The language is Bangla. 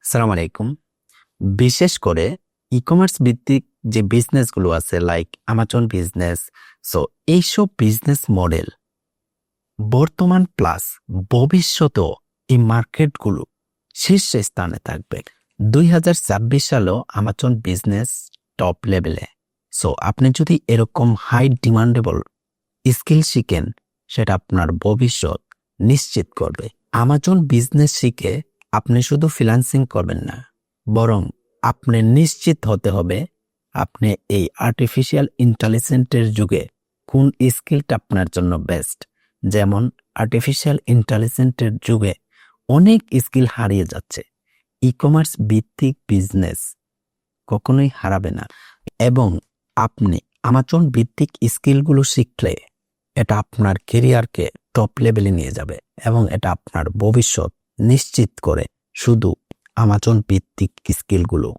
সালাম আলাইকুম। বিশেষ করে ই-কমার্স ভিত্তিক যে বিজনেসগুলো আছে লাইক আমাজন বিজনেস, সো এইসব বিজনেস মডেল বর্তমান প্লাস ভবিষ্যতেও এই মার্কেটগুলো শীর্ষ স্থানে থাকবে। 2026 সালেও আমাজন বিজনেস টপ লেভেলে। সো আপনি যদি এরকম হাই ডিমান্ডেবল স্কিল শিখেন, সেটা আপনার ভবিষ্যৎ নিশ্চিত করবে। আমাজন বিজনেস শিখে আপনি শুধু ফ্রিল্যান্সিং করবেন না, বরং আপনি নিশ্চিত হতে হবে আপনি এই আর্টিফিশিয়াল ইন্টেলিজেন্সের যুগে কোন স্কিলটা আপনার জন্য বেস্ট। যেমন আর্টিফিশিয়াল ইন্টেলিজেন্সের যুগে অনেক স্কিল হারিয়ে যাচ্ছে, ই-কমার্স ভিত্তিক বিজনেস কখনোই হারাবে না। এবং আপনি আমাজন ভিত্তিক স্কিলগুলো শিখলে এটা আপনার কেরিয়ারকে টপ লেভেলে নিয়ে যাবে এবং এটা আপনার ভবিষ্যৎ নিশ্চিত করে শুধু আমাজন ভিত্তিক স্কিলগুলো।